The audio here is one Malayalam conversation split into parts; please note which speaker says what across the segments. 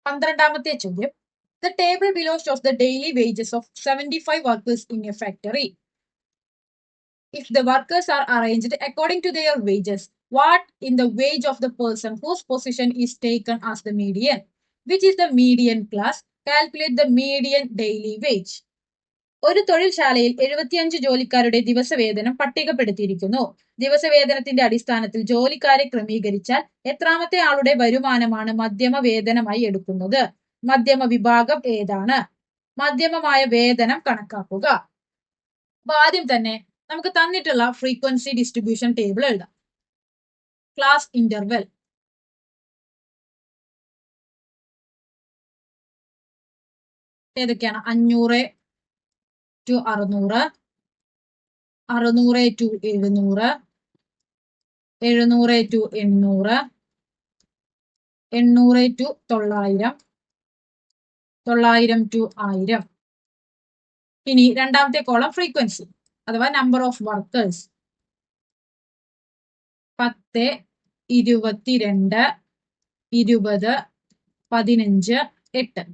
Speaker 1: 12ാമത്തെ ചോദ്യം. The table below shows the daily wages of 75 workers in a factory. If the workers are arranged according to their wages, what in the wage of the person whose position is taken as the median? Which is the median class? Calculate the median daily wage. ഒരു തൊഴിൽശാലയിൽ 75 ജോലിക്കാരുടെ ദിവസവേതനം പട്ടികപ്പെടുത്തിയിരിക്കുന്നു. ദിവസവേതനത്തിന്റെ അടിസ്ഥാനത്തിൽ ജോലിക്കാരെ ക്രമീകരിച്ചാൽ എത്രാമത്തെ ആളുടെ വരുമാനമാണ് മധ്യമ വേതനമായി എടുക്കുന്നത്? മധ്യമ വിഭാഗം ഏതാണ്? മധ്യമമായ വേതനം കണക്കാക്കുക. അപ്പൊ ആദ്യം തന്നെ നമുക്ക് തന്നിട്ടുള്ള ഫ്രീക്വൻസി ഡിസ്ട്രിബ്യൂഷൻ ടേബിൾ എഴുതാം. ക്ലാസ് ഇന്റർവെൽ ഏതൊക്കെയാണ്? 500 to 600, 600 to 700, 700 to 800, 800 to 900, 900 to 1000. ഇനി രണ്ടാമത്തെ കോളം ഫ്രീക്വൻസി അഥവാ number of workers 10, 22, 20, 15, 8.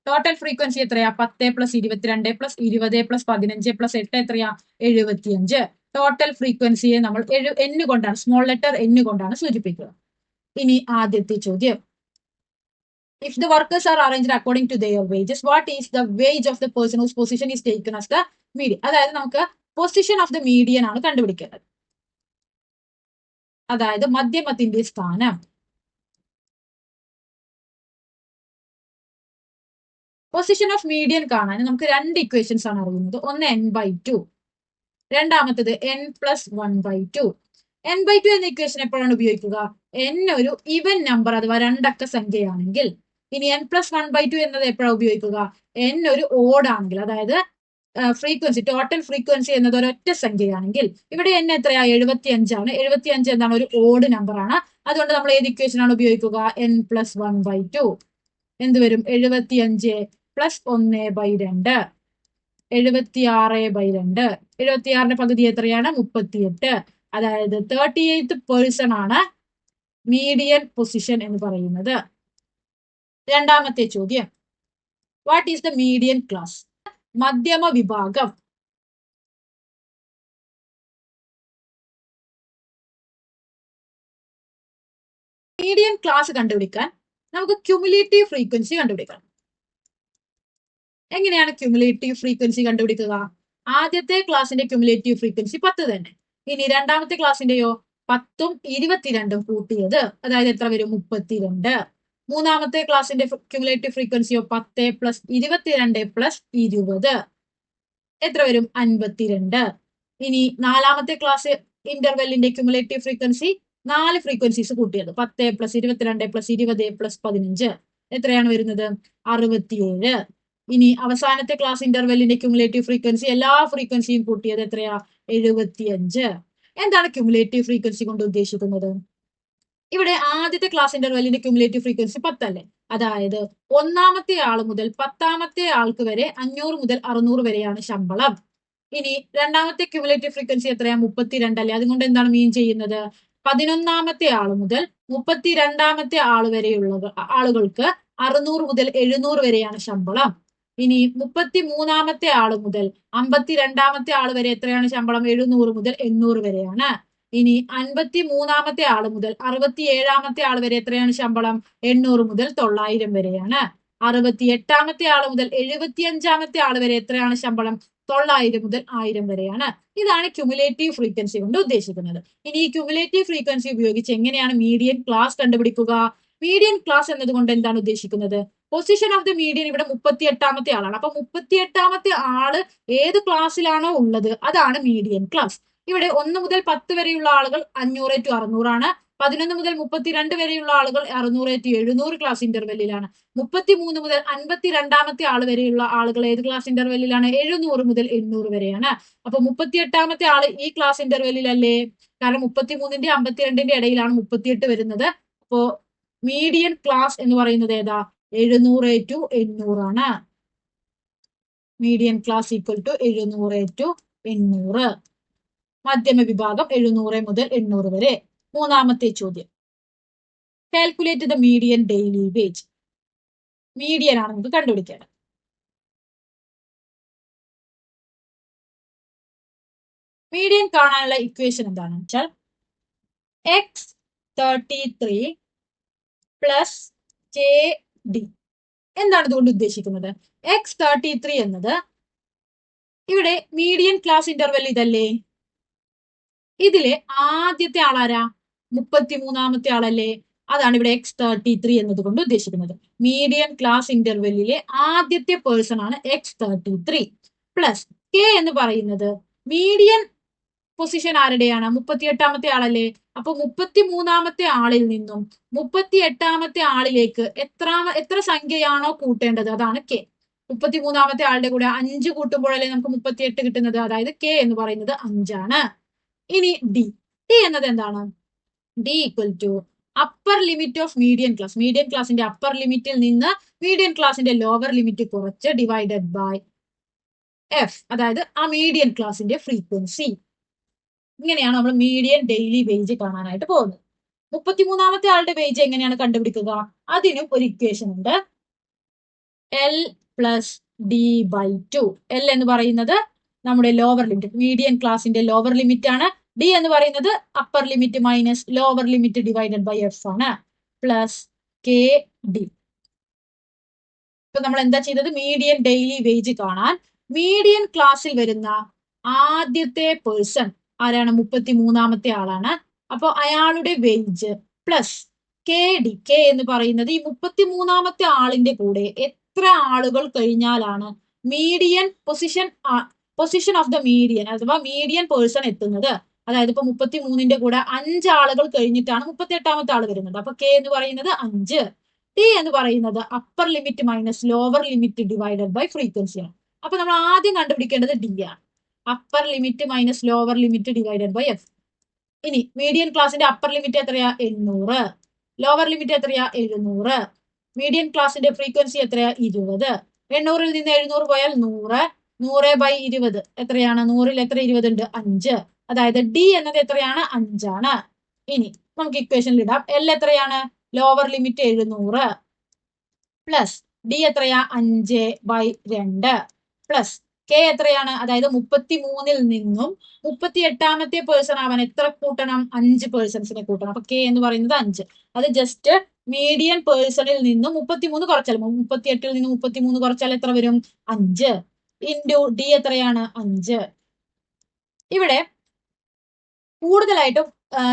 Speaker 1: Total frequency എത്രയാ? 10 പ്ലസ് 22 പ്ലസ് 20 പ്ലസ് 15 പ്ലസ് 8 എത്രയാ? 75. ടോട്ടൽ ഫ്രീക്വൻസിയെ നമ്മൾ n കൊണ്ടാണ്, സ്മോൾ ലെറ്റർ n കൊണ്ടാണ് സൂചിപ്പിക്കുക. ഇനി ആദ്യത്തെ ചോദ്യം. If the workers are arranged according to their wages, what is the wage of the person whose position is taken as the median? അതായത് നമുക്ക് പൊസിഷൻ ഓഫ് ദ മീഡിയൻ ആണ് കണ്ടുപിടിക്കേണ്ടത്. അതായത് മധ്യമത്തിന്റെ സ്ഥാനം. പൊസിഷൻ ഓഫ് മീഡിയൻ കാണാൻ നമുക്ക് രണ്ട് ഇക്വേഷൻസ് ആണ് അറിയുന്നത്. ഒന്ന് n/2, രണ്ടാമത്തത് n+1/2. n/2 എന്ന ഇക്വേഷൻ എപ്പോഴാണ് ഉപയോഗിക്കുക? n ഒരു ഈവൻ നമ്പർ അഥവാ രണ്ടക്ക സംഖ്യയാണെങ്കിൽ. ഇനി n+1/2 എന്നത് എപ്പോഴാണ് ഉപയോഗിക്കുക? n ഒരു ഓഡ് ആണെങ്കിൽ, അതായത് ഫ്രീക്വൻസി, ടോട്ടൽ ഫ്രീക്വൻസി എന്നത് ഒരൊറ്റ സംഖ്യയാണെങ്കിൽ. ഇവിടെ n എത്രയാ? 75 ആണ്. 75 എന്താണ്? ഒരു ഓഡ് നമ്പർ ആണ്. അതുകൊണ്ട് നമ്മൾ ഏത് ഇക്വേഷൻ ആണ് ഉപയോഗിക്കുക? n+1/2. എന്ത് വരും? 75 പ്ലസ് 1/2, 76/2. 76ന്റെ പകുതി എത്രയാണ്? 38. അതായത് 38th പേഴ്സൺ ആണ് മീഡിയൻ പൊസിഷൻ എന്ന് പറയുന്നത്. രണ്ടാമത്തെ ചോദ്യം. What is the median class? മധ്യമ വിഭാഗം. മീഡിയൻ ക്ലാസ് കണ്ടുപിടിക്കാൻ നമുക്ക് ക്യുമുലേറ്റീവ് ഫ്രീക്വൻസി കണ്ടുപിടിക്കണം. എങ്ങനെയാണ് ക്യുമുലേറ്റീവ് ഫ്രീക്വൻസി കണ്ടുപിടിക്കുക? ആദ്യത്തെ ക്ലാസിന്റെ ക്യുമുലേറ്റീവ് ഫ്രീക്വൻസി 10 തന്നെ. ഇനി രണ്ടാമത്തെ ക്ലാസിന്റെയോ? 10ഉം 22ഉം കൂട്ടിയത്, അതായത് എത്ര വരും? 32. മൂന്നാമത്തെ ക്ലാസിന്റെ ക്യുമുലേറ്റീവ് ഫ്രീക്വൻസിയോ? 10 പ്ലസ് 22 പ്ലസ് 20 എത്ര വരും? 52. ഇനി നാലാമത്തെ ക്ലാസ് ഇന്റർവെല്ലിന്റെ ക്യുമുലേറ്റീവ് ഫ്രീക്വൻസി 4 ഫ്രീക്വൻസീസ് കൂട്ടിയത്, 10 പ്ലസ് 22 പ്ലസ് 20 പ്ലസ് 15 എത്രയാണ് വരുന്നത്? 67. ഇനി അവസാനത്തെ ക്ലാസ് ഇന്റർവെല്ലിന്റെ ക്യുമുലേറ്റീവ് ഫ്രീക്വൻസി എല്ലാ ഫ്രീക്വൻസിയും കൂട്ടിയത് എത്രയാ? 75. എന്താണ് ക്യുമുലേറ്റീവ് ഫ്രീക്വൻസി കൊണ്ട് ഉദ്ദേശിക്കുന്നത്? ഇവിടെ ആദ്യത്തെ ക്ലാസ് ഇന്റർവെല്ലിന്റെ ക്യുമുലേറ്റീവ് ഫ്രീക്വൻസി 10 അല്ലേ? അതായത് ഒന്നാമത്തെ ആൾ മുതൽ 10ാമത്തെ ആൾക്ക് വരെ 500 മുതൽ 600 വരെയാണ് ശമ്പളം. ഇനി രണ്ടാമത്തെ ക്യുമുലേറ്റീവ് ഫ്രീക്വൻസി എത്രയാ? 32 അല്ലേ? അതുകൊണ്ട് എന്താണ് മീൻ ചെയ്യുന്നത്? 11ാമത്തെ ആൾ മുതൽ 32ാമത്തെ ആൾ വരെയുള്ള ആളുകൾക്ക് 600 മുതൽ 700 വരെയാണ് ശമ്പളം. ഇനി 33ാമത്തെ ആൾ മുതൽ 52ാമത്തെ ആൾ വരെ എത്രയാണ് ശമ്പളം? 700 മുതൽ 800 വരെയാണ്. ഇനി 53ാമത്തെ ആൾ മുതൽ 67ാമത്തെ ആൾ വരെ എത്രയാണ് ശമ്പളം? 800 മുതൽ 900 വരെയാണ്. 68ാമത്തെ ആൾ മുതൽ 75ാമത്തെ ആൾ വരെ എത്രയാണ് ശമ്പളം? 900 മുതൽ 1000 വരെയാണ്. ഇതാണ് ക്യുമുലേറ്റീവ് ഫ്രീക്വൻസി കൊണ്ട് ഉദ്ദേശിക്കുന്നത്. ഇനി ഈ ക്യുമുലേറ്റീവ് ഫ്രീക്വൻസി ഉപയോഗിച്ച് എങ്ങനെയാണ് മീഡിയൻ ക്ലാസ് കണ്ടുപിടിക്കുക? മീഡിയൻ ക്ലാസ് എന്നതുകൊണ്ട് എന്താണ് ഉദ്ദേശിക്കുന്നത്? പൊസിഷൻ ഓഫ് ദ മീഡിയൻ ഇവിടെ 38ാമത്തെ ആളാണ്. അപ്പൊ 38ാമത്തെ ആള് ഏത് ക്ലാസ്സിലാണോ ഉള്ളത് അതാണ് മീഡിയൻ ക്ലാസ്. ഇവിടെ 1 മുതൽ 10 വരെയുള്ള ആളുകൾ 500 to 600 ആണ്. 11 മുതൽ 32 വരെയുള്ള ആളുകൾ 600 to 700 ക്ലാസ് ഇന്റർവെല്ലിലാണ്. 33 മുതൽ 52ാമത്തെ ആൾ വരെയുള്ള ആളുകൾ ഏത് ക്ലാസ് ഇന്റർവെല്ലിലാണ്? 700 മുതൽ 800 വരെയാണ്. അപ്പൊ 38ാമത്തെ ആള് ഈ ക്ലാസ് ഇന്റർവെല്ലിലല്ലേ? കാരണം 33ന്റെ 52ന്റെ ഇടയിലാണ് 38 വരുന്നത്. അപ്പോ മീഡിയൻ ക്ലാസ് എന്ന് പറയുന്നത് ഏതാ? 700 to 800 ആണ്. Median class equal to 700 to 800. മധ്യമ വിഭാഗം 700 മുതൽ 800 വരെ. മൂന്നാമത്തെ ചോദ്യം. Calculate the median daily wage. Median ആണ് നമുക്ക് കണ്ടുപിടിക്കേണ്ടത്. മീഡിയൻ കാണാനുള്ള ഇക്വേഷൻ എന്താണെന്ന് വെച്ചാൽ x33 പ്ലസ് KD. എന്താണ് ഇതുകൊണ്ട് ഉദ്ദേശിക്കുന്നത്? x33 എന്നത് ഇവിടെ മീഡിയൻ ക്ലാസ് ഇന്റർവെൽ ഇതല്ലേ, ഇതിലെ ആദ്യത്തെ ആളാരാ? 33ാമത്തെ ആളല്ലേ? അതാണ് ഇവിടെ x33 എന്നതുകൊണ്ട് ഉദ്ദേശിക്കുന്നത്. മീഡിയൻ ക്ലാസ് ഇന്റർവെല്ലിലെ ആദ്യത്തെ പേഴ്സൺ ആണ് x33 പ്ലസ് K എന്ന് പറയുന്നത് മീഡിയൻ പൊസിഷൻ ആരുടെയാണ്? 38ാമത്തെ ആളല്ലേ? അപ്പൊ 33ാമത്തെ ആളിൽ നിന്നും 38ാമത്തെ ആളിലേക്ക് എത്ര സംഖ്യയാണോ കൂട്ടേണ്ടത് അതാണ് K. 33ാമത്തെ ആളുടെ കൂടെ 5 കൂട്ടുമ്പോഴല്ലേ നമുക്ക് 38 കിട്ടുന്നത്. അതായത് K എന്ന് പറയുന്നത് 5 ആണ്. ഇനി D എന്നത് എന്താണ്? D equal to upper limit of median class. Median ക്ലാസിന്റെ അപ്പർ ലിമിറ്റിൽ നിന്ന് മീഡിയൻ ക്ലാസിന്റെ ലോവർ ലിമിറ്റ് കുറച്ച് ഡിവൈഡഡ് ബൈ F, അതായത് ആ മീഡിയൻ ക്ലാസിന്റെ ഫ്രീക്വൻസി. ഇങ്ങനെയാണ് നമ്മൾ മീഡിയൻ ഡെയിലി വേജ് കാണാനായിട്ട് പോകുന്നത്. 33ാമത്തെ ആളുടെ വേജ് എങ്ങനെയാണ് കണ്ടുപിടിക്കുക? അതിനും ഒരു ഇക്വേഷൻ ഉണ്ട്. L plus D/2. L എന്ന് പറയുന്നത് നമ്മുടെ ലോവർ ലിമിറ്റ്, മീഡിയൻ ക്ലാസിന്റെ ലോവർ ലിമിറ്റ് ആണ്. D എന്ന് പറയുന്നത് upper limit minus lower limit divided by F ആണ്. Plus KD. ഇപ്പൊ നമ്മൾ എന്താ ചെയ്തത്? മീഡിയൻ ഡെയിലി വേജ് കാണാൻ മീഡിയൻ ക്ലാസ്സിൽ വരുന്ന ആദ്യത്തെ പേഴ്സൺ ആരാണ്? 33ാമത്തെ ആളാണ്. അപ്പൊ അയാളുടെ വേജ് പ്ലസ് KD. K എന്ന് പറയുന്നത് ഈ 33ാമത്തെ ആളിന്റെ കൂടെ എത്ര ആളുകൾ കഴിഞ്ഞാലാണ് median position of the median അഥവാ മീഡിയൻ പേഴ്സൺ എത്തുന്നത്. അതായത് ഇപ്പൊ 33ന്റെ കൂടെ 5 ആളുകൾ കഴിഞ്ഞിട്ടാണ് 38ാമത്തെ ആൾ വരുന്നത്. അപ്പൊ K എന്ന് പറയുന്നത് 5. T എന്ന് പറയുന്നത് upper limit minus lower limit divided by frequency ആണ്. അപ്പൊ നമ്മൾ ആദ്യം കണ്ടുപിടിക്കേണ്ടത് D ആണ്. Upper limit minus lower limit divided by F. ഇനി മീഡിയൻ ക്ലാസിന്റെ അപ്പർ ലിമിറ്റ് എത്രയാ? 800. ലോവർ ലിമിറ്റ് എത്രയാ? 700. മീഡിയൻ ക്ലാസിന്റെ ഫ്രീക്വൻസി എത്രയാ? 20. 800ൽ നിന്ന് 700 പോയാൽ 100. 100/20 എത്രയാണ്? 100ൽ എത്ര 20 ഉണ്ട്? 5. അതായത് D എന്നത് എത്രയാണ്? 5 ആണ്. ഇനി നമുക്ക് ഇക്വേഷനിൽ ഇടാം. L എത്രയാണ്? ലോവർ ലിമിറ്റ് 700 പ്ലസ് D എത്രയാ? 5/2 പ്ലസ് K എത്രയാണ്? അതായത് 33ൽ നിന്നും 38ാമത്തെ പേഴ്സൺ ആവാൻ എത്ര കൂട്ടണം? 5 പേഴ്സൺസിനെ കൂട്ടണം. അപ്പൊ K എന്ന് പറയുന്നത് 5. അത് ജസ്റ്റ് മീഡിയൻ പേഴ്സണിൽ നിന്നും 33 കുറച്ചാൽ, 38ൽ നിന്ന് 33 കുറച്ചാൽ എത്ര വരും? 5 ഇൻറ്റു D എത്രയാണ്? 5. ഇവിടെ കൂടുതലായിട്ടും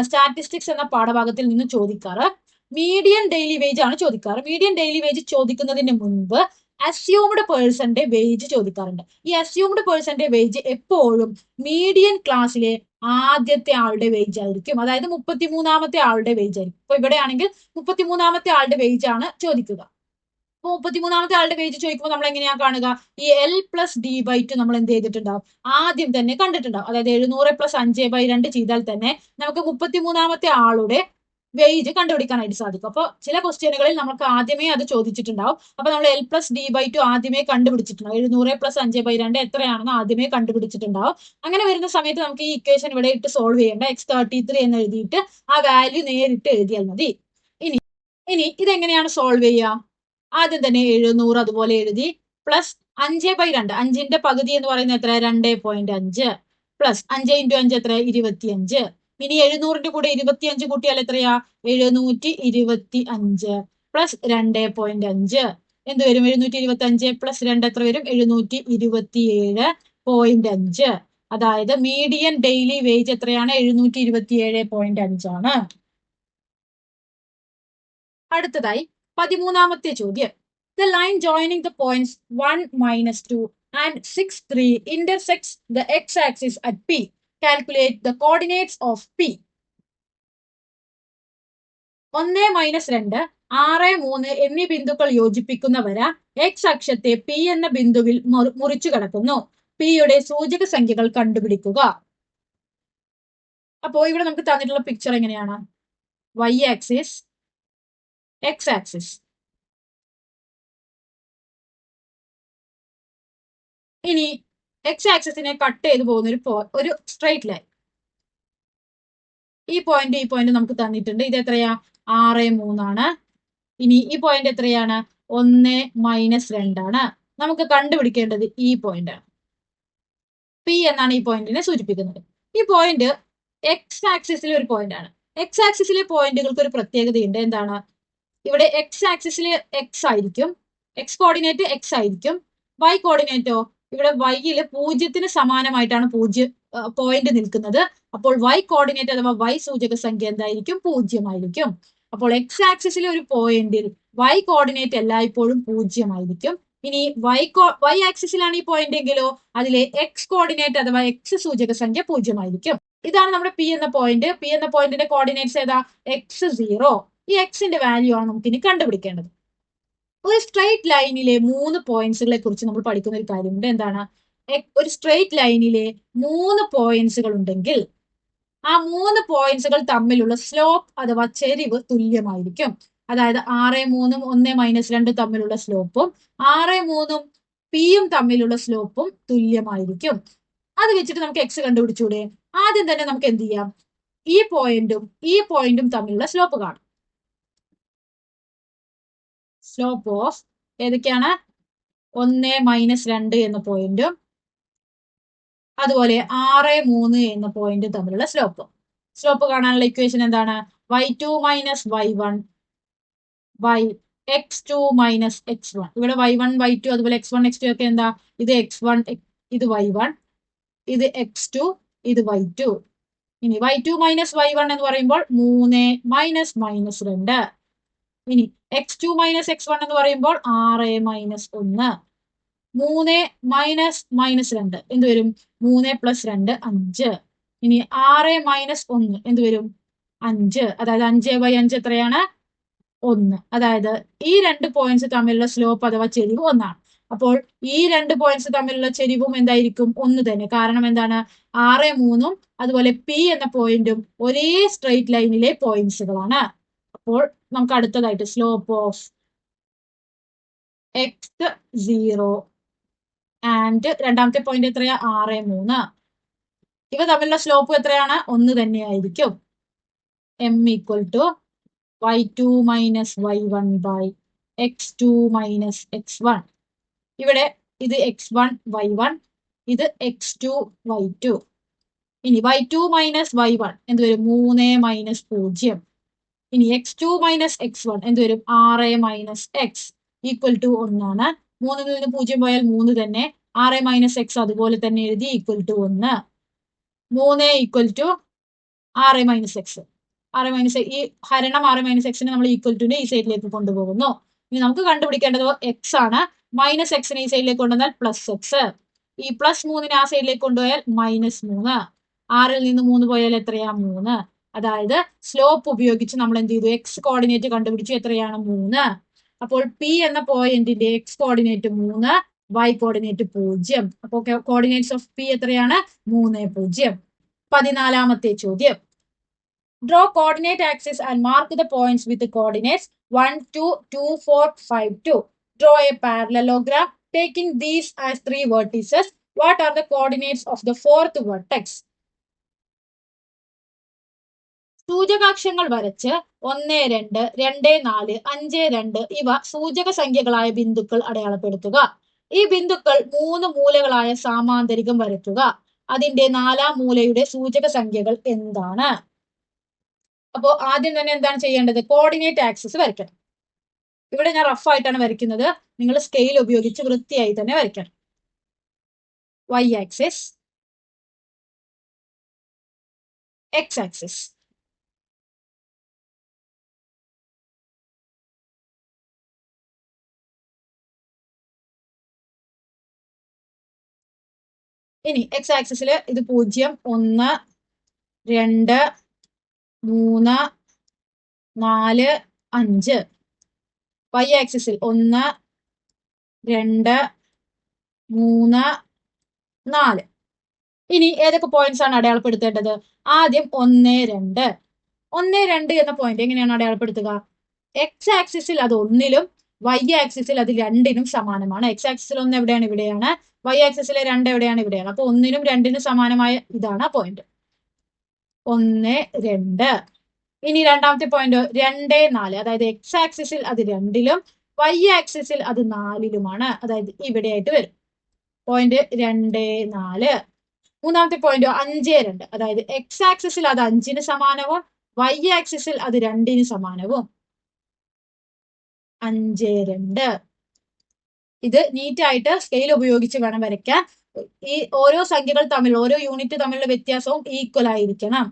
Speaker 1: സ്റ്റാറ്റിസ്റ്റിക്സ് എന്ന പാഠഭാഗത്തിൽ നിന്ന് ചോദിക്കാറ് മീഡിയൻ ഡെയിലി വേജ് ആണ് ചോദിക്കാറ്. മീഡിയൻ ഡെയിലി വേജ് ചോദിക്കുന്നതിന് മുൻപ് അസ്യൂംഡ് പേഴ്സന്റെ വേജ് ചോദിക്കാറുണ്ട്. ഈ അസ്യൂംഡ് പേഴ്സന്റെ വേജ് എപ്പോഴും മീഡിയൻ ക്ലാസ്സിലെ ആദ്യത്തെ ആളുടെ വേജ് ആയിരിക്കും. അതായത് 33ാമത്തെ ആളുടെ വേജ് ആയിരിക്കും. ഇപ്പൊ ഇവിടെയാണെങ്കിൽ 33ാമത്തെ ആളുടെ വേജ് ആണ് ചോദിക്കുക. അപ്പൊ 33ാമത്തെ ആളുടെ വേജ് ചോദിക്കുമ്പോൾ നമ്മൾ എങ്ങനെയാ കാണുക? ഈ L പ്ലസ് D/2 നമ്മൾ എന്ത് ചെയ്തിട്ടുണ്ടാവും? ആദ്യം തന്നെ കണ്ടിട്ടുണ്ടാവും. അതായത് 700 പ്ലസ് 5/2 ചെയ്താൽ തന്നെ നമുക്ക് 33ാമത്തെ ആളുടെ വേജ് കണ്ടുപിടിക്കാനായിട്ട് സാധിക്കും. അപ്പോൾ ചില ക്വസ്റ്റ്യനുകളിൽ നമുക്ക് ആദ്യമേ അത് ചോദിച്ചിട്ടുണ്ടാവും. അപ്പൊ നമ്മൾ L പ്ലസ് D/2 ആദ്യമേ കണ്ടുപിടിച്ചിട്ടുണ്ടാവും. 700 പ്ലസ് 5/2 എത്രയാണെന്ന് ആദ്യമേ കണ്ടുപിടിച്ചിട്ടുണ്ടാവും. അങ്ങനെ വരുന്ന സമയത്ത് നമുക്ക് ഈ ഇക്വേഷൻ ഇവിടെ ഇട്ട് സോൾവ് ചെയ്യേണ്ട. x33 എന്ന് എഴുതിയിട്ട് ആ വാല്യൂ നേരിട്ട് എഴുതിയാൽ മതി. ഇനി ഇതെങ്ങനെയാണ് സോൾവ് ചെയ്യുക? ആദ്യം തന്നെ 700 അതുപോലെ എഴുതി പ്ലസ് 5/2. 5ന്റെ പകുതി എന്ന് പറയുന്നത് എത്ര? 2.5 പ്ലസ് 5 × 5 എത്ര? 25. ഇനി 700ന്റെ കൂടെ 25 കൂട്ടിയാൽ എത്രയാ? 725 പ്ലസ് 2.5 എന്ത് വരും? 725 പ്ലസ് 2 എത്ര വരും? 727.5. അതായത് മീഡിയൻ ഡെയിലി വേജ് എത്രയാണ്? 727.5 ആണ്. അടുത്തതായി 13ാമത്തെ ചോദ്യം. The line joining the points 1, -2 and 6, 3 intersects the x-axis at P. Calculate the coordinates of P. 1, -2, 6, 3 എന്നീ ബിന്ദുക്കൾ യോജിപ്പിക്കുന്ന വര x അക്ഷത്തെ P എന്ന ബിന്ദുവിൽ മുറിച്ചു കടക്കുന്നു. P യുടെ സൂചക സംഖ്യകൾ കണ്ടുപിടിക്കുക. അപ്പോ ഇവിടെ നമുക്ക് തന്നിട്ടുള്ള പിക്ചർ എങ്ങനെയാണ്? y axis, x axis. ഇനി x ആക്സിസിനെ കട്ട് ചെയ്ത് പോകുന്ന ഒരു സ്ട്രൈറ്റ് ലൈൻ. ഈ പോയിന്റ് നമുക്ക് തന്നിട്ടുണ്ട്. ഇത് എത്രയാ? 6, 3 ആണ്. ഇനി ഈ പോയിന്റ് എത്രയാണ്? 1 - 2 നമുക്ക് കണ്ടുപിടിക്കേണ്ടത് ഈ പോയിന്റ് ആണ്. പി എന്നാണ് ഈ പോയിന്റിനെ സൂചിപ്പിക്കുന്നത്. ഈ പോയിന്റ് എക്സ് ആക്സിസിലെ ഒരു പോയിന്റ് ആണ്. എക്സ് ആക്സിസിലെ പോയിന്റുകൾക്ക് ഒരു പ്രത്യേകതയുണ്ട്. എന്താണ്? ഇവിടെ എക്സ് ആക്സിസിൽ എക്സ് ആയിരിക്കും, എക്സ് കോർഡിനേറ്റ് എക്സ് ആയിരിക്കും. വൈ കോർഡിനേറ്റോ ഇവിടെ വൈയിൽ 0-ന് സമാനമായിട്ടാണ് പോയിന്റ് നിൽക്കുന്നത്. അപ്പോൾ വൈ കോർഡിനേറ്റ് അഥവാ വൈ സൂചക സംഖ്യ എന്തായിരിക്കും? 0 ആയിരിക്കും. അപ്പോൾ എക്സ് ആക്സിസിലെ ഒരു പോയിന്റിൽ വൈ കോർഡിനേറ്റ് എല്ലായ്പ്പോഴും 0 ആയിരിക്കും. ഇനി വൈ ആക്സിസിലാണ് ഈ പോയിന്റ് എങ്കിലോ അതിലെ എക്സ് കോർഡിനേറ്റ് അഥവാ എക്സ് സൂചക സംഖ്യ 0 ആയിരിക്കും. ഇതാണ് നമ്മുടെ പി എന്ന പോയിന്റ്. പി എന്ന പോയിന്റിന്റെ കോർഡിനേറ്റ്സ് ഏതാ? x0. ഈ എക്സിന്റെ വാല്യൂ ആണ് നമുക്ക് ഇനി കണ്ടുപിടിക്കേണ്ടത്. ഒരു സ്ട്രെയിറ്റ് ലൈനിലെ 3 പോയിന്റ്സുകളെ കുറിച്ച് നമ്മൾ പഠിക്കുന്ന ഒരു കാര്യമുണ്ട്. എന്താണ്? ഒരു സ്ട്രെയിറ്റ് ലൈനിലെ 3 പോയിന്റ്സുകൾ ഉണ്ടെങ്കിൽ ആ 3 പോയിന്റ്സുകൾ തമ്മിലുള്ള സ്ലോപ്പ് അഥവാ ചെരിവ് തുല്യമായിരിക്കും. അതായത് 6, 3, 1 - 2 തമ്മിലുള്ള സ്ലോപ്പും 6, 3 പിയും തമ്മിലുള്ള സ്ലോപ്പും തുല്യമായിരിക്കും. അത് വെച്ചിട്ട് നമുക്ക് എക്സ് കണ്ടുപിടിച്ചൂടെ? ആദ്യം തന്നെ നമുക്ക് എന്ത് ചെയ്യാം? ഈ പോയിന്റും തമ്മിലുള്ള സ്ലോപ്പ് കാണും. സ്ലോപ്പ് ഓഫ് ഏതൊക്കെയാണ്? 1 - 2 എന്ന പോയിന്റും അതുപോലെ 6, 3 എന്ന പോയിന്റ് തമ്മിലുള്ള സ്ലോപ്പ് കാണാനുള്ള ഇക്വേഷൻ എന്താണ്? y2 - y1 by x2 - x1. ഇവിടെ y1 y2 അതുപോലെ x1 x2 ഒക്കെ എന്താ? ഇത് x1 ഇത് y1, ഇത് x2 ഇത് y2. ഇനി y2 - y1 എന്ന് പറയുമ്പോൾ 3 - -2. ഇനി x2 - x1 എന്ന് പറയുമ്പോൾ 6 - 1. 3 -2 എന്ത് വരും? 3 + 2 5. ഇനി 6 - 1 എന്ത് വരും? 5. അതായത് 5/5 എത്രയാണ്? 1. അതായത് ഈ 2 പോയിന്റ്സ് തമ്മിലുള്ള സ്ലോപ്പ് അഥവാ ചെരിവ് 1 ആണ്. അപ്പോൾ ഈ 2 പോയിന്റ്സ് തമ്മിലുള്ള ചെരിവും എന്തായിരിക്കും? 1 തന്നെ. കാരണം എന്താണ്? 6, 3 അതുപോലെ പി എന്ന പോയിന്റും ഒരേ സ്ട്രെയിറ്റ് ലൈനിലെ പോയിന്റ്സുകളാണ്. അപ്പോൾ നമുക്ക് അടുത്തതായിട്ട് സ്ലോപ്പ് ഓഫ് x0 ആൻഡ് രണ്ടാമത്തെ പോയിന്റ് എത്രയാ? 6, 3. ഇവ തമ്മിലുള്ള സ്ലോപ്പ് എത്രയാണ്? 1 തന്നെയായിരിക്കും. m = y2 - y1 by x2 - x1. ഇവിടെ ഇത് x1 y1 ഇത് x2 y2. ഇനി y2 - y1 എന്ത് വരും? 3 - 0. ഇനി x2 - x1 എന്ത് വരും? 6 - x = 1 ആണ്. 3 നിന്ന് 0 പോയാൽ 3 തന്നെ. 6 - x അതുപോലെ തന്നെ എഴുതി = 1. 3 = 6 - x. ഈ ഹരണം 6 - x നമ്മൾ ഈക്വൽറ്റുവിന്റെ ഈ സൈഡിലേക്ക് കൊണ്ടുപോകുന്നു. ഇനി നമുക്ക് കണ്ടുപിടിക്കേണ്ടത് x ആണ്. -x ഈ സൈഡിലേക്ക് കൊണ്ടുവന്നാൽ +x. ഈ +3 ആ സൈഡിലേക്ക് കൊണ്ടുപോയാൽ -3. 6 നിന്ന് 3 പോയാൽ എത്രയാ? 3. അതായത് സ്ലോപ്പ് ഉപയോഗിച്ച് നമ്മൾ എന്ത് ചെയ്തു? എക്സ് കോർഡിനേറ്റ് കണ്ടുപിടിച്ചു. എത്രയാണ്? 3. അപ്പോൾ പി എന്ന പോയിന്റിന്റെ എക്സ് കോർഡിനേറ്റ് 3, വൈ കോർഡിനേറ്റ് 0. അപ്പോൾ കോർഡിനേറ്റ്സ് ഓഫ് പി എത്രയാണ്? 3, 0. 14ാമത്തെ ചോദ്യം. Draw coordinate axis and mark the points with the coordinates 1, 2, 2, 4, 5, 2. Draw a parallelogram taking these as 3 vertices. What are the coordinates of the 4th vertex? സൂചകാക്ഷങ്ങൾ വരച്ച് 1, 2, 2, 4, 5, 2 ഇവ സൂചക സംഖ്യകളായ ബിന്ദുക്കൾ അടയാളപ്പെടുത്തുക. ഈ ബിന്ദുക്കൾ 3 മൂലകളായ സാമാന്തരികം വരയ്ക്കുക. അതിന്റെ 4ാം മൂലയുടെ സൂചക സംഖ്യകൾ എന്താണ്? അപ്പോൾ ആദ്യം തന്നെ എന്താണ് ചെയ്യേണ്ടത്? കോർഡിനേറ്റ് ആക്സിസ് വരയ്ക്കണം. ഇവിടെ ഞാൻ റഫ് ആയിട്ടാണ് വരയ്ക്കുന്നത്. നിങ്ങൾ സ്കെയിൽ ഉപയോഗിച്ച് വൃത്തിയായി തന്നെ വരയ്ക്കണം. y axis, x axis. ഇനി x ആക്സിസിൽ ഇത് 0, 1, 2, 3, 4, 5. y ആക്സിസിൽ 1, 2, 3, 4. ഇനി ഏതൊക്കെ പോയിന്റ്സ് ആണ് അടയാളപ്പെടുത്തേണ്ടത്? ആദ്യം 1, 2. 1, 2 എന്ന പോയിന്റ് എങ്ങനെയാണ് അടയാളപ്പെടുത്തുക? എക്സ് ആക്സിസിൽ അത് 1-ലും വൈ ആക്സിസിൽ അത് 2-നും സമാനമാണ്. എക്സ് ആക്സിസിൽ 1 എവിടെയാണ്? ഇവിടെയാണ്. വൈ ആക്സിസിലെ 2 എവിടെയാണ്? ഇവിടെയാണ്. അപ്പൊ 1-നും 2-നും സമാനമായ ഇതാണ് പോയിന്റ്. 1, 2. ഇനി രണ്ടാമത്തെ പോയിന്റ് 2, 4. അതായത് എക്സ് ആക്സിസിൽ അത് 2-ലും വൈ ആക്സിസിൽ അത് 4-ലുമാണ്, അതായത് ഇവിടെയായിട്ട് വരും. പോയിന്റ് 2, 4. മൂന്നാമത്തെ പോയിന്റ് 5, 2, അതായത് എക്സ് ആക്സിസിൽ അത് 5-ന് സമാനവും വൈ ആക്സിസിൽ അത് 2-ന് സമാനവും. 5, 2. ഇത് നീറ്റായിട്ട് സ്കെയിൽ ഉപയോഗിച്ച് വേണം വരയ്ക്കാൻ. ഈ ഓരോ സംഖ്യകൾ തമ്മിൽ, ഓരോ യൂണിറ്റ് തമ്മിലുള്ള വ്യത്യാസവും ഈക്വൽ ആയിരിക്കണം.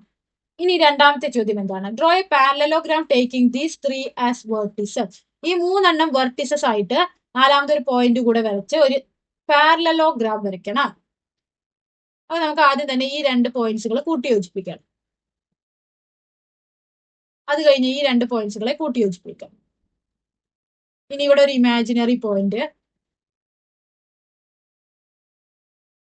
Speaker 1: ഇനി രണ്ടാമത്തെ ചോദ്യം എന്താണ്? Draw A parallelogram taking these 3 as vertices. ഈ 3 വെർട്ടിസസ് ആയിട്ട് നാലാമത്തെ ഒരു പോയിന്റ് കൂടെ വരച്ച് ഒരു പാരലലോഗ്രാം വരയ്ക്കണം. അപ്പൊ നമുക്ക് ആദ്യം തന്നെ ഈ 2 പോയിന്റ്സുകൾ കൂട്ടി യോജിപ്പിക്കാം. അത് കഴിഞ്ഞ് ഈ 2 പോയിന്റ്സുകളെ കൂട്ടി യോജിപ്പിക്കാം. ഇനി ഇവിടെ ഒരു ഇമാജിനറി പോയിന്റ്,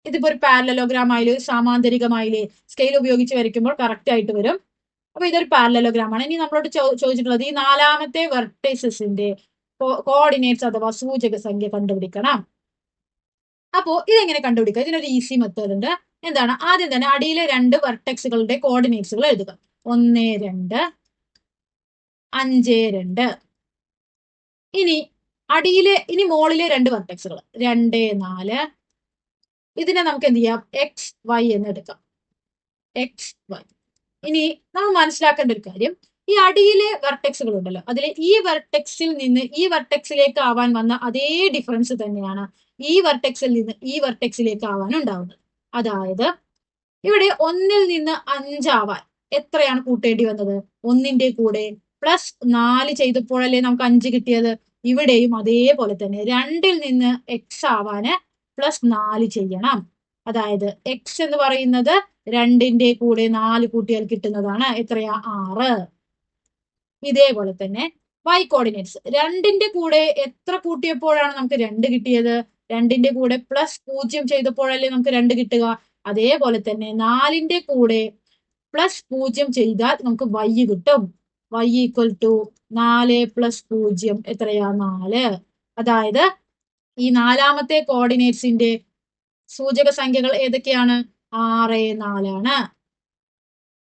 Speaker 1: ഇതിപ്പോ ഒരു പാരലലോഗ്രാം ആയാലും സാമാന്തരികമായില്ലേ, സ്കെയിൽ ഉപയോഗിച്ച് വരയ്ക്കുമ്പോൾ കറക്റ്റ് ആയിട്ട് വരും. അപ്പൊ ഇതൊരു പാരലലോഗ്രാം ആണ്. ഇനി നമ്മളോട് ചോദിച്ചിട്ടുള്ളത് ഈ നാലാമത്തെ വെർട്ടൈസസിന്റെ കോർഡിനേറ്റ്സ് അഥവാ സൂചക സംഖ്യ കണ്ടുപിടിക്കണം. അപ്പോ ഇതെങ്ങനെ കണ്ടുപിടിക്കുക? ഇതിനൊരു ഈസി മെത്തേഡ് ഉണ്ട്. എന്താണ്? ആദ്യം തന്നെ അടിയിലെ 2 വെർട്ടെക്സുകളുടെ കോർഡിനേറ്റ്സുകൾ എഴുതുക. 1, 2, 5, 2. ഇനി മുകളിലെ 2 വെർട്ടെക്സുകൾ 2, 4. ഇതിനെ നമുക്ക് എന്ത് ചെയ്യാം? എക്സ് വൈ എന്ന് എടുക്കാം. X y. ഇനി നമ്മൾ മനസ്സിലാക്കേണ്ട ഒരു കാര്യം, ഈ അടിയിലെ വെർട്ടെക്സുകൾ ഉണ്ടല്ലോ, അതിലെ ഈ വെർട്ടെക്സിൽ നിന്ന് ഈ വെർട്ടെക്സിലേക്ക് ആവാൻ വന്ന അതേ ഡിഫറൻസ് തന്നെയാണ് ഈ വെർട്ടെക്സിൽ നിന്ന് ഈ വെർട്ടെക്സിലേക്ക് ആവാൻ ഉണ്ടാവുന്നത്. അതായത് ഇവിടെ 1-ൽ നിന്ന് 5 ആവാൻ എത്രയാണ് കൂട്ടേണ്ടി വന്നത്? 1-ന്റെ കൂടെ +4 ചെയ്തപ്പോഴല്ലേ നമുക്ക് 5 കിട്ടിയത്. ഇവിടെയും അതേപോലെ തന്നെ 2-ൽ നിന്ന് എക്സ് ആവാന് +4 ചെയ്യണം. അതായത് എക്സ് എന്ന് പറയുന്നത് 2-ന്റെ കൂടെ 4 കൂട്ടിയാൽ കിട്ടുന്നതാണ്. എത്രയാ? 6. ഇതേപോലെ തന്നെ y കോർഡിനേറ്റ്സ് 2-ന്റെ കൂടെ എത്ര കൂട്ടിയപ്പോഴാണ് നമുക്ക് 2 കിട്ടിയത്? 2-ന്റെ കൂടെ +0 ചെയ്തപ്പോഴല്ലേ നമുക്ക് 2 കിട്ടുക. അതേപോലെ തന്നെ 4-ന്റെ കൂടെ +0 ചെയ്താൽ നമുക്ക് y കിട്ടും. y = 4 + 0 എത്രയാ? 4. അതായത് ഈ നാലാമത്തെ കോർഡിനേറ്റ്സിന്റെ സൂചക സംഖ്യകൾ ഏതൊക്കെയാണ്? 6, 4 ആണ്.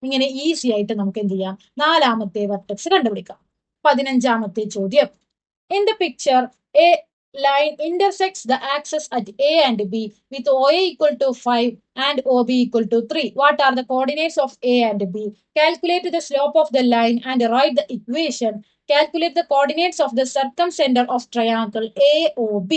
Speaker 1: ഇങ്ങനെ ഈസി ആയിട്ട് നമുക്ക് എന്ത് ചെയ്യാം? നാലാമത്തെ വെർട്ടെക്സ് കണ്ടുപിടിക്കാം. 15-ാമത്തെ ചോദ്യം. In the picture, a line intersects the axis at A and B with OA = 5 and OB = 3. What are the coordinates of A and B? Calculate the slope of the line and write the equation. Calculate the coordinates of the circumcenter of triangle AOB.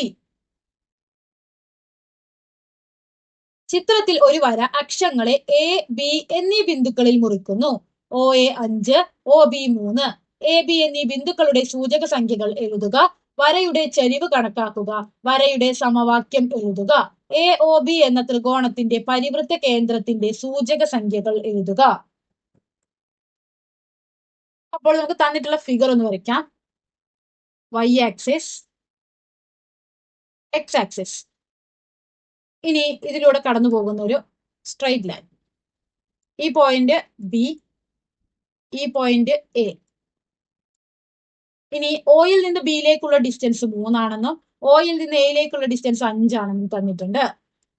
Speaker 1: ചിത്രത്തിൽ ഒരു വര അക്ഷങ്ങളെ എ, ബി എന്നീ ബിന്ദുക്കളിൽ മുറിക്കുന്നു. OA 5, OB 3, AB എന്നീ ബിന്ദുക്കളുടെ സൂചക സംഖ്യകൾ എഴുതുക. വരയുടെ ചരിവ് കണക്കാക്കുക. വരയുടെ സമവാക്യം എഴുതുക. AOB എന്ന ത്രികോണത്തിന്റെ പരിവൃത്ത കേന്ദ്രത്തിന്റെ സൂചക സംഖ്യകൾ എഴുതുക. അപ്പോൾ നമുക്ക് തന്നിട്ടുള്ള ഫിഗർ ഒന്ന് വരയ്ക്കാം. y axis, x axis. ഇനി ഇതിലൂടെ കടന്നു പോകുന്ന ഒരു സ്ട്രെയിറ്റ് ലൈൻ. ഈ പോയിന്റ് ബി, ഈ പോയിന്റ് എ. ഇനി ഒയിൽ നിന്ന് ബിയിലേക്കുള്ള ഡിസ്റ്റൻസ് 3 ആണെന്നും ഒയിൽ നിന്ന് എയിലേക്കുള്ള ഡിസ്റ്റൻസ് 5 ആണെന്നും തന്നിട്ടുണ്ട്.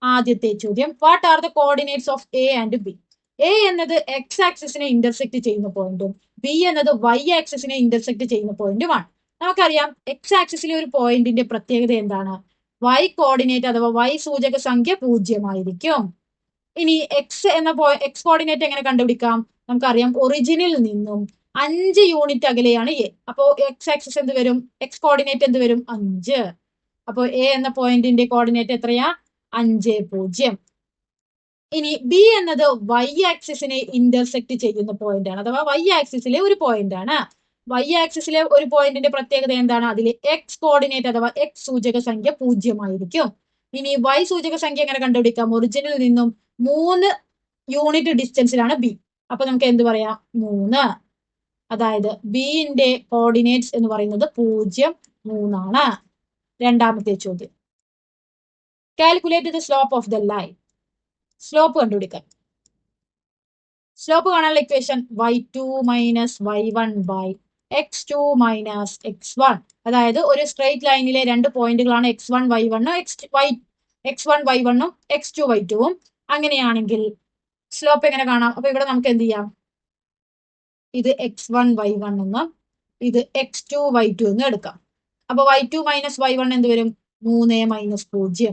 Speaker 1: ആദ്യത്തെ ചോദ്യം, what are the coordinates of A and B? A എന്നത് എക്സ് ആക്സിസിനെ ഇന്റർസെക്ട് ചെയ്യുന്ന പോയിന്റും ബി എന്നത് വൈ ആക്സിസിനെ ഇന്റർസെക്ട് ചെയ്യുന്ന പോയിന്റുമാണ്. നമുക്കറിയാം എക്സ് ആക്സിസിലെ ഒരു പോയിന്റിന്റെ പ്രത്യേകത എന്താണ്? y കോർഡിനേറ്റ് അഥവാ y സൂചക സംഖ്യ 0 ആയിരിക്കും. ഇനി എക്സ് കോർഡിനേറ്റ് എങ്ങനെ കണ്ടുപിടിക്കാം? നമുക്കറിയാം ഒറിജിനിൽ നിന്നും 5 യൂണിറ്റ് അകലെയാണ് എ. അപ്പോ എക്സ് ആക്സിസ് എന്ത് വരും? എക്സ് കോർഡിനേറ്റ് എന്ത് വരും? 5. അപ്പോ എ എന്ന പോയിന്റിന്റെ കോർഡിനേറ്റ് എത്രയാ? 5, 0. ഇനി ബി എന്നത് വൈ ആക്സിസിനെ ഇന്റർസെക്ട് ചെയ്യുന്ന പോയിന്റ് ആണ്, അഥവാ വൈ ആക്സിസിലെ ഒരു പോയിന്റ് ആണ്. വൈ ആക്സിസിലെ ഒരു പോയിന്റിന്റെ പ്രത്യേകത എന്താണ്? അതിലെ എക്സ് കോർഡിനേറ്റ് അഥവാ എക്സ് സൂചക സംഖ്യ 0 ആയിരിക്കും. ഇനി വൈ സൂചക സംഖ്യ എങ്ങനെ കണ്ടുപിടിക്കാം? ഒറിജിനിൽ നിന്നും 3 യൂണിറ്റ് ഡിസ്റ്റൻസിലാണ് ബി. അപ്പൊ നമുക്ക് എന്ത് പറയാം? 3. അതായത് ബിന്റെ കോർഡിനേറ്റ്സ് എന്ന് പറയുന്നത് 0, 3 ആണ്. രണ്ടാമത്തെ ചോദ്യം, calculate the slope of the line. Slope കണ്ടുപിടിക്കാം. സ്ലോപ്പ് കാണാനുള്ള equation y2 - y1 / x2 - x1. അതായത് ഒരു സ്ട്രെയിറ്റ് ലൈനിലെ 2 പോയിന്റുകളാണ് x1, y1, x1, y1, x2, y2. അങ്ങനെയാണെങ്കിൽ സ്ലോപ്പ് എങ്ങനെ കാണാം? അപ്പൊ ഇവിടെ നമുക്ക് എന്ത് ചെയ്യാം? ഇത് x1, y1 എന്നും ഇത് x2, y2 എന്നും എടുക്കാം. അപ്പൊ y2 മൈനസ് y1 എന്ത് വരും? 3 മൈനസ് 0.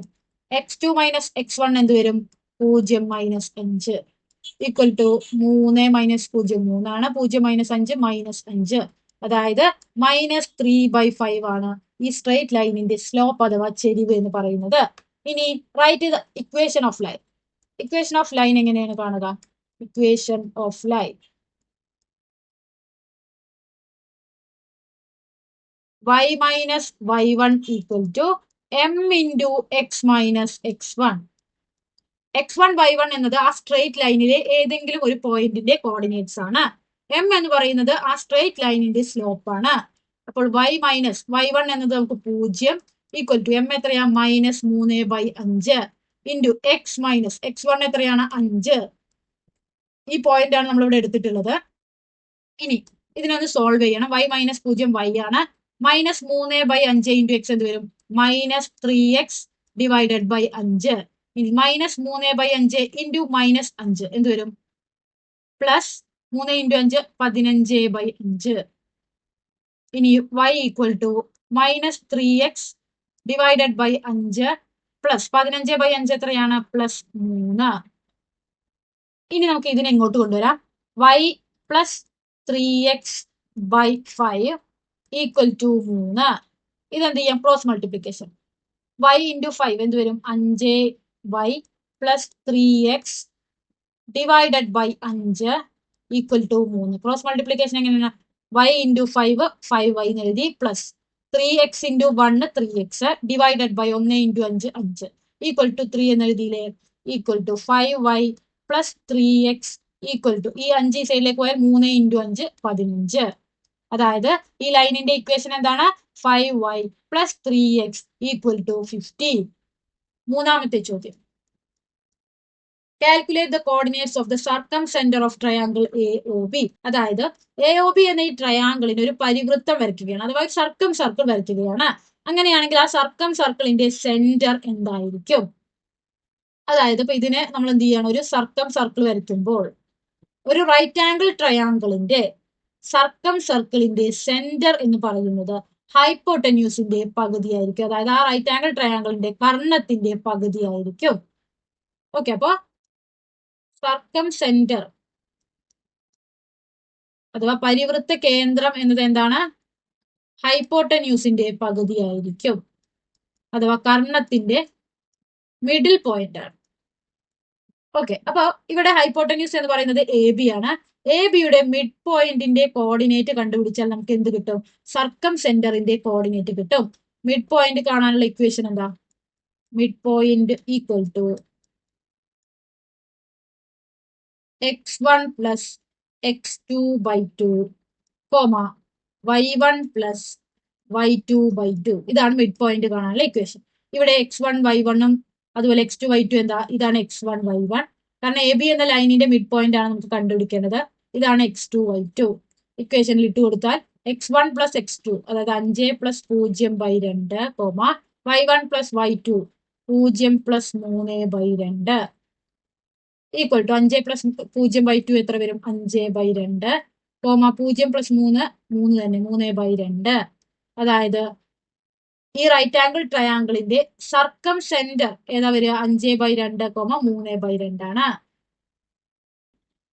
Speaker 1: x2 മൈനസ് x1 എന്ത് വരും? 0 മൈനസ് 5 ഈക്വൽ ടു 3 മൈനസ് 0 3 ആണ്. 0 മൈനസ് 5 മൈനസ് 5. അതായത് -3/5 ആണ് ഈ സ്ട്രെയിറ്റ് ലൈനിന്റെ സ്ലോപ്പ് അഥവാ ചെരിവ് എന്ന് പറയുന്നത്. ഇനി write the equation of line. Equation of line എങ്ങനെയാണ് കാണുക? Equation of line y minus y1 equal to m into x minus x1. x1 y1 എന്നത് ആ സ്ട്രെയിറ്റ് ലൈനിലെ ഏതെങ്കിലും ഒരു പോയിന്റിന്റെ കോർഡിനേറ്റ്സ് ആണ്. m എന്ന് പറയുന്നത് ആ സ്ട്രെയിറ്റ് ലൈനിന്റെ സ്ലോപ്പ് ആണ്. അപ്പോൾ y മൈനസ് y1 എന്നത് നമുക്ക് 0 ഈക്വൽ ടു m എത്രയാ? -3/5 ഇൻറ്റു x മൈനസ് x1 എത്രയാണ്? 5. ഈ പോയിന്റ് ആണ് നമ്മൾ ഇവിടെ എടുത്തിട്ടുള്ളത്. ഇനി ഇതിനൊന്ന് സോൾവ് ചെയ്യണം. y മൈനസ് 0 y ആണ്. -3/5 ഇൻറ്റു x എന്ത് വരും? -3x divided by 5. ഇനി -3/5 ഇൻറ്റു -5 എന്ത് വരും? Plus 3 into 5 15/5. ഇനി y equal to -3x divided by 5 plus 15/5 എത്രയാണ്? പ്ലസ് 3. ഇനി നമുക്ക് ഇതിനെ ഇങ്ങോട്ട് കൊണ്ടുവരാം. y plus 3x by 5 equal to 3. ഇതെന്ത് ചെയ്യാം? Cross multiplication. y ഇൻറ്റു 5 എന്ത് വരും? 5y plus 3x divided by 5 equal to 3. Cross multiplication എങ്ങനെയാണ്? y ഇൻറ്റു 5 5y എന്ന് എഴുതി plus 3x into 1 3x divided by 1 into 5 5 equal to 3 എന്ന് എഴുതിയില്ലേ? Equal to 5y plus 3x equal to ഈ 5 സൈഡിലേക്ക് പോയാൽ 3 ഇൻറ്റു 5 15. അതായത് ഈ ലൈനിന്റെ ഇക്വേഷൻ എന്താണ്? 5y plus 3x equal to 15. മൂന്നാമത്തെ ചോദ്യം. Calculate the coordinates of the circumcentre of triangle AOB. അതായത് AOB എന്ന ഈ ട്രയാങ്കിളിന് ഒരു പരിവൃത്തം വരയ്ക്കുകയാണ്, അഥവാ സർക്കം സർക്കിൾ വരയ്ക്കുകയാണ്. അങ്ങനെയാണെങ്കിൽ ആ സർക്കം സർക്കിളിന്റെ സെന്റർ എന്തായിരിക്കും? അതായത് ഇപ്പൊ ഇതിനെ നമ്മൾ എന്ത് ചെയ്യണം? ഒരു സർക്കം സർക്കിൾ വരയ്ക്കുമ്പോൾ ഒരു റൈറ്റ് ആംഗിൾ ട്രയാങ്കിളിന്റെ സർക്കം സർക്കിളിന്റെ സെന്റർ എന്ന് പറയുന്നത് ഹൈപ്പോട്ടന്യൂസിന്റെ പകുതിയായിരിക്കും. അതായത് ആ റൈറ്റ് ആംഗിൾ ട്രയാങ്കിളിന്റെ കർണത്തിന്റെ പകുതിയായിരിക്കും. ഓക്കെ, അപ്പൊ സർക്കം സെന്റർ അഥവാ പരിവൃത്ത കേന്ദ്രം എന്നത് എന്താണ്? ഹൈപ്പോട്ടന്യൂസിന്റെ പകുതിയായിരിക്കും, അഥവാ കർണത്തിന്റെ മിഡിൽ പോയിന്റ് ആണ്. ഓക്കെ, അപ്പൊ ഇവിടെ ഹൈപ്പോട്ടന്യൂസ് എന്ന് പറയുന്നത് AB ആണ്. ABയുടെ മിഡ് പോയിന്റിന്റെ കോർഡിനേറ്റ് കണ്ടുപിടിച്ചാൽ നമുക്ക് എന്ത് കിട്ടും? സർക്കം സെന്ററിന്റെ കോർഡിനേറ്റ് കിട്ടും. മിഡ് പോയിന്റ് കാണാനുള്ള ഇക്വേഷൻ എന്താ? Mid point equal to x1 plus x2 by 2 y1 plus y2 by 2. ഇതാണ് മിഡ് പോയിന്റ് കാണാനുള്ള ഇക്വേഷൻ. ഇവിടെ x1 y1ഉം അതുപോലെ x2 y2 എന്താ? ഇതാണ് x1 y1. കാരണം AB എന്ന ലൈനിന്റെ മിഡ് പോയിന്റ് ആണ് നമുക്ക് കണ്ടുപിടിക്കേണ്ടത്. ഇതാണ് x2 y2. ഇക്വേഷനിൽ ഇട്ട് കൊടുത്താൽ x1 പ്ലസ് x2 അതായത് 5 plus 0 by 2 y1 plus y2 0 plus 3 by 2 equal to 5 plus 0 by 2 എത്ര വരും? 5 ബൈ 2 0 പ്ലസ് 3 3 തന്നെ 3 ബൈ 2. അതായത് ഈ റൈറ്റ് ആംഗിൾ ട്രയാങ്കിളിന്റെ സർക്കം സെന്റർ ഏതാ വരിക? 5 ബൈ 2 3 ബൈ 2 ആണ്.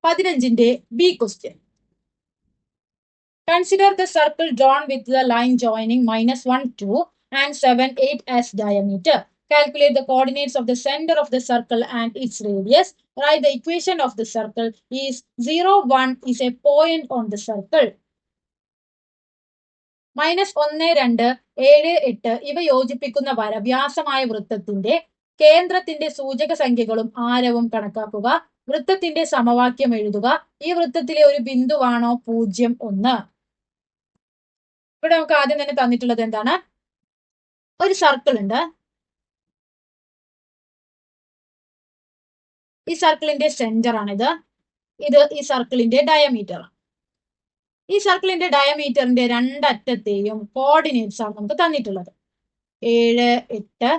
Speaker 1: 15ന്റെ B question. Consider the circle drone with the line joining -1 2 and 7 8 as diameter. Calculate the coordinates of the center of the circle and its radius. Write the equation of the circle is 0 1 is a point on the circle. -1 2 7 8 ഇവ യോജിപ്പിക്കുന്ന വ്യാസമായ വൃത്തത്തിന്റെ കേന്ദ്രത്തിന്റെ സൂചക സംഖ്യകളും ആരവും കണക്കാക്കുക. വൃത്തത്തിന്റെ സമവാക്യം എഴുതുക. ഈ വൃത്തത്തിലെ ഒരു ബിന്ദുവാണോ 0 1? ഇവിടെ നമുക്ക് ആദ്യം തന്നെ തന്നിട്ടുള്ളത് എന്താണ്? ഒരു സർക്കിൾ ഉണ്ട്. ഈ സർക്കിളിന്റെ സെന്റർ ആണിത്. ഇത് ഈ സർക്കിളിന്റെ ഡയമീറ്റർ. ഈ സർക്കിളിന്റെ ഡയമീറ്ററിന്റെ രണ്ടറ്റത്തെയും കോർഡിനേറ്റ്സ് ആണ് നമുക്ക് തന്നിട്ടുള്ളത്. 7 8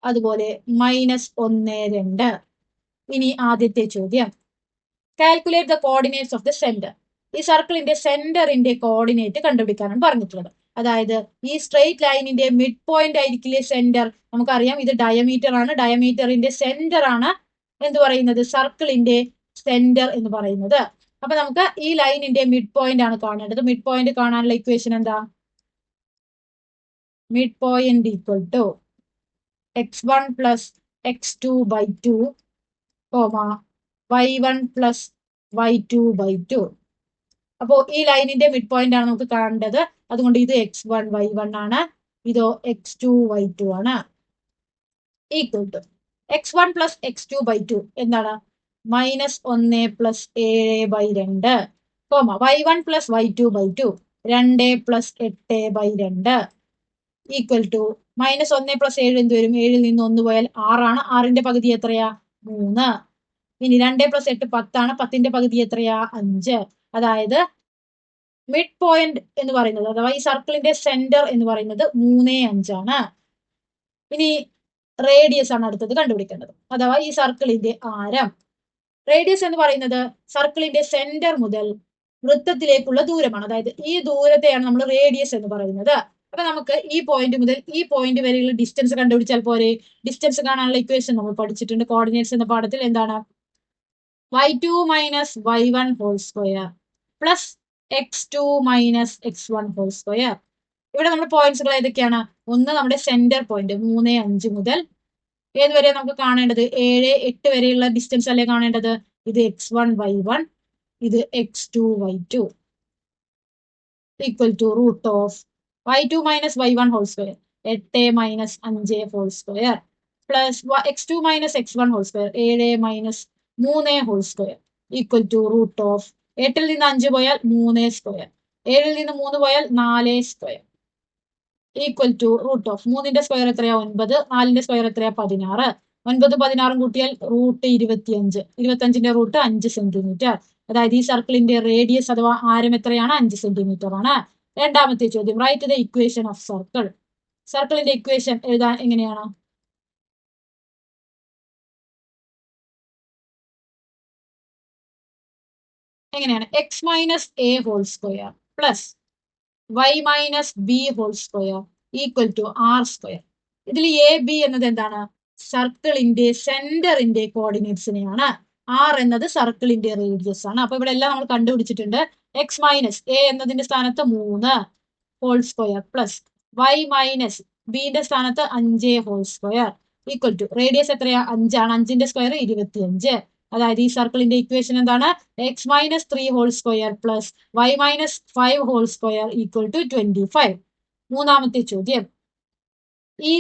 Speaker 1: അതുപോലെ -1 2. ഇനി ആദ്യത്തെ ചോദ്യം, calculate the coordinates of the centre. ഈ സർക്കിളിന്റെ സെന്ററിന്റെ കോർഡിനേറ്റ് കണ്ടുപിടിക്കാനാണ് പറഞ്ഞിട്ടുള്ളത്. അതായത് ഈ സ്ട്രെയിറ്റ് ലൈനിന്റെ മിഡ് പോയിന്റ് ആയിരിക്കില്ലേ സെന്റർ. നമുക്കറിയാം ഇത് ഡയമീറ്റർ ആണ്. ഡയമീറ്ററിന്റെ സെന്റർ ആണ് എന്ത് പറയുന്നത്, സർക്കിളിന്റെ സെന്റർ എന്ന് പറയുന്നത്. അപ്പൊ നമുക്ക് ഈ ലൈനിന്റെ മിഡ് പോയിന്റ് ആണ് കാണേണ്ടത്. മിഡ് പോയിന്റ് കാണാനുള്ള ഇക്വേഷൻ എന്താ? Mid point equal to x1 plus x2 by 2 y1 plus y2 by 2. അപ്പോ ഈ ലൈനിന്റെ മിഡ് പോയിന്റ് ആണ് നമുക്ക് കാണേണ്ടത്. അതുകൊണ്ട് ഇത് x1 y1 ആണ്, ഇതോ x2 y2 ആണ്. Equal to x1 plus x2 by 2 എന്താണ്? -1 plus 7 by 2 y1 plus y2 by 2 2 plus 8 by 2 equal to -1 plus 7 എന്ത് വരും? 7ൽ നിന്ന് 1 പോയാൽ 6 ആണ്. 6ന്റെ പകുതി എത്രയാ? 3. ഇനി 2 പ്ലസ് 8 10 ആണ്. 10ന്റെ പകുതി എത്രയാ? 5. അതായത് മിഡ് പോയിന്റ് എന്ന് പറയുന്നത് അഥവാ ഈ സർക്കിളിന്റെ സെന്റർ എന്ന് പറയുന്നത് 3, 5 ആണ്. ഇനി റേഡിയസ് ആണ് അടുത്തത് കണ്ടുപിടിക്കേണ്ടത്, അഥവാ ഈ സർക്കിളിന്റെ ആരം. റേഡിയസ് എന്ന് പറയുന്നത് സർക്കിളിന്റെ സെന്റർ മുതൽ വൃത്തത്തിലേക്കുള്ള ദൂരമാണ്. അതായത് ഈ ദൂരത്തെയാണ് നമ്മൾ റേഡിയസ് എന്ന് പറയുന്നത്. അപ്പൊ നമുക്ക് ഈ പോയിന്റ് മുതൽ ഈ പോയിന്റ് വരെയുള്ള ഡിസ്റ്റൻസ് കണ്ടുപിടിച്ചാൽ പോരെ. ഡിസ്റ്റൻസ് കാണാനുള്ള ഇക്വേഷൻ നമ്മൾ പഠിച്ചിട്ടുണ്ട് കോർഡിനേറ്റ്സ് എന്ന പാഠത്തിൽ. എന്താണ്? y2 minus y1 whole square plus x2 minus x1 whole square. ഇവിടെ നമ്മുടെ പോയിന്റ്സുകൾ ഏതൊക്കെയാണ്? ഒന്ന് നമ്മുടെ സെന്റർ പോയിന്റ് 3, 5 മുതൽ ഏതുവരെ നമുക്ക് കാണേണ്ടത്? 7, 8 വരെയുള്ള ഡിസ്റ്റൻസ് അല്ലേ കാണേണ്ടത്. ഇത് x1 y1, ഇത് x2 y2 equal to root of y2 minus y1 whole square 8 minus 5 whole square plus x2 minus x1 whole square 7 minus 3 whole square equal to root of 8ൽ നിന്ന് 5 പോയാൽ 3 സ്ക്വയർ, 7ൽ നിന്ന് 3 പോയാൽ 4 square equal to root of 3ന്റെ സ്ക്വയർ എത്രയാ? 9. 4ന്റെ സ്ക്വയർ എത്രയാ? 16. 9ഉം 16ഉം കൂട്ടിയാൽ റൂട്ട് 25. 25ന്റെ root 5 centimetre. അതായത് ഈ സർക്കിളിന്റെ റേഡിയസ് അഥവാ ആരം എത്രയാണ്? 5 സെന്റിമീറ്റർ ആണ്. രണ്ടാമത്തെ ചോദ്യം, write the equation of circle. സർക്കിളിന്റെ ഇക്വേഷൻ എഴുതാൻ എങ്ങനെയാണ്? എങ്ങനെയാണ്? X minus a whole square plus y minus b whole square equal to r square. ഇതിൽ എ ബി എന്നത് എന്താണ്? സർക്കിളിന്റെ സെന്ററിന്റെ കോർഡിനേറ്റ്സിനെയാണ്. ആർ എന്നത് സർക്കിളിന്റെ റേഡിയസ് ആണ്. അപ്പൊ ഇവിടെ എല്ലാം നമ്മൾ കണ്ടുപിടിച്ചിട്ടുണ്ട്. എക്സ് മൈനസ് എ എന്നതിന്റെ സ്ഥാനത്ത് 3 whole square plus y minus ബിന്റെ സ്ഥാനത്ത് 5 whole square equal to radius എത്രയാ? 5 ആണ്. 5ന്റെ സ്ക്വയർ 25. അതായത് ഈ സർക്കിളിന്റെ ഇക്വേഷൻ എന്താണ്? X minus 3 whole square plus y minus 5 whole square equal to 25. മൂന്നാമത്തെ ചോദ്യം, ഈ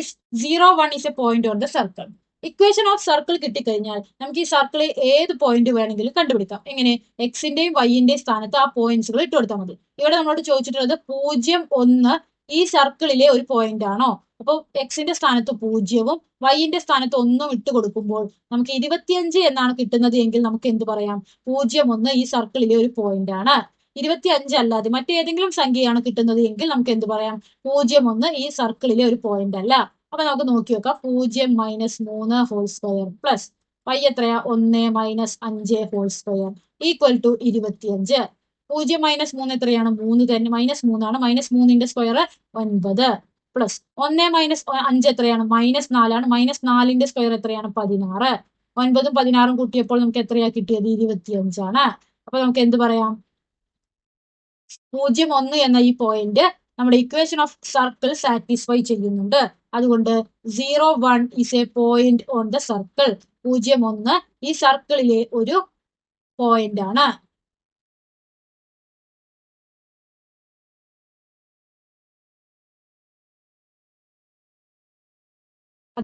Speaker 1: 0, 1 is a point on the circle. Equation of circle കിട്ടിക്കഴിഞ്ഞാൽ നമുക്ക് ഈ സർക്കിളിൽ ഏത് പോയിന്റ് വേണമെങ്കിലും കണ്ടുപിടിക്കാം. എങ്ങനെ? എക്സിന്റെയും വൈന്റെയും സ്ഥാനത്ത് ആ പോയിന്റ്സുകൾ ഇട്ട് കൊടുത്താൽ മതി. ഇവിടെ നമ്മളോട് ചോദിച്ചിട്ടുള്ളത് 0, 1 ഈ സർക്കിളിലെ ഒരു പോയിന്റ് ആണോ? അപ്പോൾ എക്സിന്റെ സ്ഥാനത്ത് 0ഉം വൈന്റെ സ്ഥാനത്ത് 1ഉം ഇട്ട് കൊടുക്കുമ്പോൾ നമുക്ക് 25 എന്നാണ് കിട്ടുന്നത് എങ്കിൽ നമുക്ക് എന്ത് പറയാം? 0, 1 ഈ സർക്കിളിലെ ഒരു പോയിന്റ് ആണ്. 25 അല്ലാതെ മറ്റേതെങ്കിലും സംഖ്യയാണ് കിട്ടുന്നത് എങ്കിൽ നമുക്ക് എന്ത് പറയാം? 0, 1 ഈ സർക്കിളിലെ ഒരു പോയിന്റ് അല്ല. അപ്പൊ നമുക്ക് നോക്കി വെക്കാം. 0 minus 3 whole square plus y എത്രയാ? 1 minus 5 whole square equal to 25. 0 minus 3 എത്രയാണ്? 3 തന്നെ. -3 ആണ്. -3ന്റെ സ്ക്വയർ 9 പ്ലസ് 1 മൈനസ് 5 എത്രയാണ്? -4 ആണ്. -4ന്റെ സ്ക്വയർ എത്രയാണ്? 16. 9ഉം 16ഉം കൂട്ടിയപ്പോൾ നമുക്ക് എത്രയാ കിട്ടിയത്? 25 ആണ്. അപ്പൊ നമുക്ക് എന്ത് പറയാം? 0, 1 എന്ന ഈ പോയിന്റ് നമ്മുടെ ഇക്വേഷൻ ഓഫ് സർക്കിൾ സാറ്റിസ്ഫൈ ചെയ്യുന്നുണ്ട്. അതുകൊണ്ട് 0, 1 is a point on the circle. 0, 1 ഈ സർക്കിളിലെ ഒരു പോയിന്റ് ആണ്.